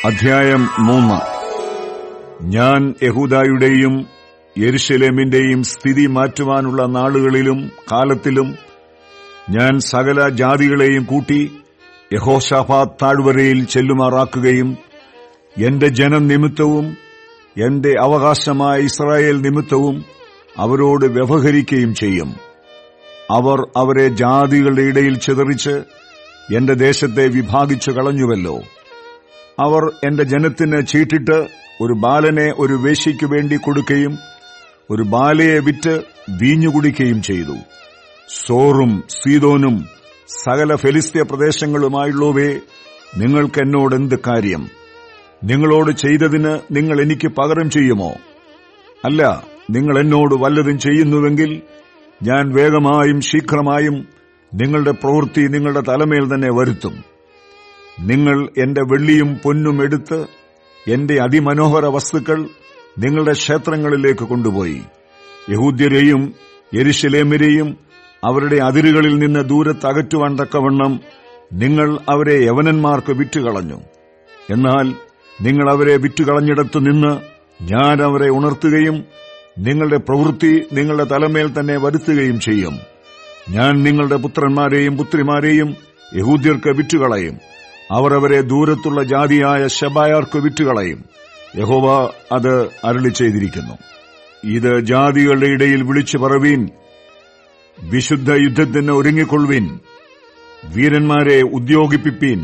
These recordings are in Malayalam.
അധ്യായം 3. ഞാൻ യഹൂദായുടെയും യെരുശലേമിന്റെയും സ്ഥിതി മാറ്റുവാനുള്ള നാളുകളിലും കാലത്തിലും ഞാൻ സകല ജാതികളെയും കൂട്ടി യഹോശാഫാത്ത് താഴ്വരയിൽ ചെല്ലുമാറാക്കുകയും എന്റെ ജനം നിമിത്തവും എന്റെ അവകാശമായ ഇസ്രായേൽ നിമിത്തവും അവരോട് വ്യവഹരിക്കുകയും ചെയ്യും. അവർ അവരെ ജാതികളുടെ ഇടയിൽ ചിതറിച്ച് എന്റെ ദേശത്തെ വിഭാഗിച്ചു കളഞ്ഞുവല്ലോ. അവർ എന്റെ ജനത്തിന് ചീട്ടിട്ട് ഒരു ബാലനെ ഒരു വേശ്യയ്ക്കു വേണ്ടി കൊടുക്കുകയും ഒരു ബാലയെ വിറ്റ് വീഞ്ഞുകുടിക്കുകയും ചെയ്തു. സോറും സീദോനും സകല ഫെലിസ്ത്യ പ്രദേശങ്ങളുമായുള്ളവേ, നിങ്ങൾക്ക് എന്നോടെന്ത് കാര്യം? നിങ്ങളോട് ചെയ്തതിന് നിങ്ങൾ എനിക്ക് പകരം ചെയ്യുമോ? അല്ല, നിങ്ങൾ എന്നോട് വല്ലതും ചെയ്യുന്നുവെങ്കിൽ ഞാൻ വേഗമായും ശീഘ്രമായും നിങ്ങളുടെ പ്രവൃത്തി നിങ്ങളുടെ തലമേൽ തന്നെ വരുത്തും. നിങ്ങൾ എന്റെ വെള്ളിയും പൊന്നും എടുത്ത് എന്റെ അതിമനോഹര വസ്തുക്കൾ നിങ്ങളുടെ ക്ഷേത്രങ്ങളിലേക്ക് കൊണ്ടുപോയി യഹൂദ്യരെയും യെരുശലേമിനെയും അവരുടെ അതിരുകളിൽ നിന്ന് ദൂരത്തകറ്റുവാൻ തക്കവണ്ണം നിങ്ങൾ അവരെ യവനന്മാർക്ക് വിറ്റുകളഞ്ഞു. എന്നാൽ നിങ്ങൾ അവരെ വിറ്റുകളഞ്ഞിടത്തു നിന്ന് ഞാൻ അവരെ ഉണർത്തുകയും നിങ്ങളുടെ പ്രവൃത്തി നിങ്ങളുടെ തലമേൽ തന്നെ വരുത്തുകയും ചെയ്യും. ഞാൻ നിങ്ങളുടെ പുത്രന്മാരെയും പുത്രിമാരെയും യഹൂദ്യർക്ക് വിറ്റുകളയും. അവർ അവരെ ദൂരത്തുള്ള ജാതിയായ ശബായർക്ക് വിറ്റുകളയും. യഹോവ അത് അരുളി ചെയ്തിരിക്കുന്നു. ഇത് ജാതികളുടെ ഇടയിൽ വിളിച്ചു പറവീൻ, വിശുദ്ധ യുദ്ധത്തിന് ഒരുങ്ങിക്കൊള്ളുവിൻ, വീരന്മാരെ ഉദ്യോഗിപ്പിപ്പീൻ,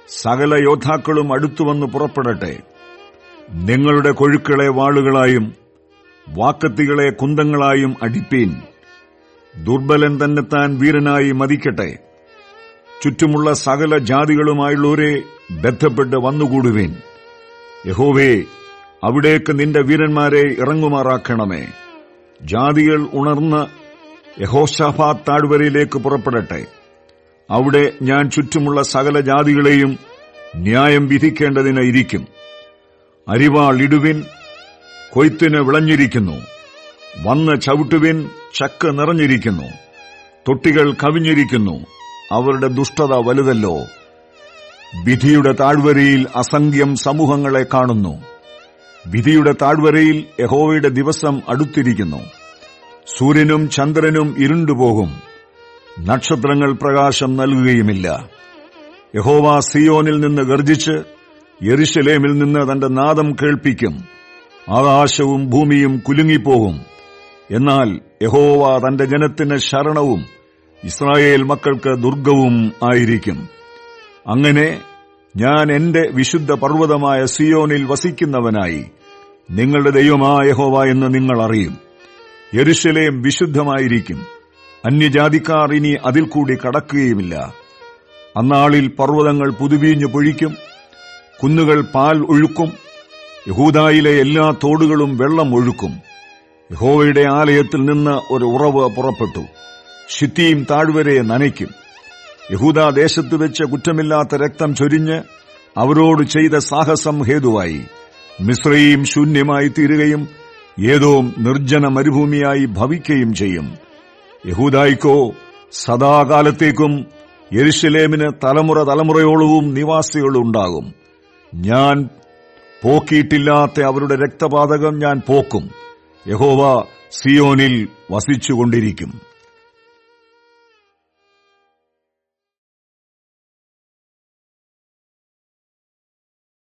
സകല യോദ്ധാക്കളും അടുത്തുവന്ന് പുറപ്പെടട്ടെ. നിങ്ങളുടെ കൊഴുക്കളെ വാളുകളായും വാക്കത്തികളെ കുന്തങ്ങളായും അടിപ്പീൻ. ദുർബലൻ തന്നെത്താൻ വീരനായി മതിക്കട്ടെ. ചുറ്റുമുള്ള സകല ജാതികളുമായുള്ളവരെ ബന്ധപ്പെട്ട് വന്നുകൂടുവീൻ. യഹോവേ, അവിടേക്ക് നിന്റെ വീരന്മാരെ ഇറങ്ങുമാറാക്കണമേ. ജാതികൾ ഉണർന്ന് യഹോശാഫാത്ത് താഴ്വരയിലേക്ക് പുറപ്പെടട്ടെ. അവിടെ ഞാൻ ചുറ്റുമുള്ള സകല ജാതികളെയും ന്യായം വിധിക്കേണ്ടതിന് ഇരിക്കും. അരിവാൾ ഇടുവിൻ, കൊയ്ത്തിന് വിളഞ്ഞിരിക്കുന്നു. വന്ന് ചവിട്ടുവിൻ, ചക്ക് നിറഞ്ഞിരിക്കുന്നു. തൊട്ടികൾ കവിഞ്ഞിരിക്കുന്നു, അവരുടെ ദുഷ്ടത വലുതല്ലോ. വിധിയുടെ താഴ്വരയിൽ അസംഖ്യം സമൂഹങ്ങളെ കാണുന്നു. വിധിയുടെ താഴ്വരയിൽ യഹോവയുടെ ദിവസം അടുത്തിരിക്കുന്നു. സൂര്യനും ചന്ദ്രനും ഇരുണ്ടുപോകും, നക്ഷത്രങ്ങൾ പ്രകാശം നൽകുകയുമില്ല. യഹോവ സിയോനിൽ നിന്ന് ഗർജിച്ച് യെരുശലേമിൽ നിന്ന് തന്റെ നാദം കേൾപ്പിക്കും. ആകാശവും ഭൂമിയും കുലുങ്ങിപ്പോകും. എന്നാൽ യഹോവ തന്റെ ജനത്തിന് ശരണവും ഇസ്രായേൽ മക്കൾക്ക് ദുർഗവും ആയിരിക്കും. അങ്ങനെ ഞാൻ എന്റെ വിശുദ്ധ പർവ്വതമായ സിയോനിൽ വസിക്കുന്നവനായി നിങ്ങളുടെ ദൈവമായ യഹോവ എന്ന് നിങ്ങൾ അറിയും. യെരുശലേം വിശുദ്ധമായിരിക്കും. അന്യജാതിക്കാർ ഇനി അതിൽ കൂടി കടക്കുകയുമില്ല. അന്നാളിൽ പർവ്വതങ്ങൾ പുതുവീഞ്ഞു പൊഴിക്കും, കുന്നുകൾ പാൽ ഒഴുക്കും, യഹൂദായിലെ എല്ലാ തോടുകളും വെള്ളം ഒഴുക്കും. യഹോവയുടെ ആലയത്തിൽ നിന്ന് ഒരു ഉറവ് പുറപ്പെട്ടു, ശിത്തീം താഴ്വരയെ നനയ്ക്കും. യഹൂദാദേശത്ത് വെച്ച് കുറ്റമില്ലാത്ത രക്തം ചൊരിഞ്ഞ് അവരോട് ചെയ്ത സാഹസം ഹേതുവായി മിസ്രയീം ശൂന്യമായി തീരുകയും ഏദോം നിർജ്ജന മരുഭൂമിയായി ഭവിക്കുകയും ചെയ്യും. യഹൂദായ്ക്കോ സദാകാലത്തേക്കും യെരുശലേമിന് തലമുറ തലമുറയോളവും നിവാസികളുണ്ടാകും. ഞാൻ പോക്കിയിട്ടില്ലാത്ത അവരുടെ രക്തപാതകം ഞാൻ പോക്കും. യഹോവ സിയോനിൽ വസിച്ചുകൊണ്ടിരിക്കും.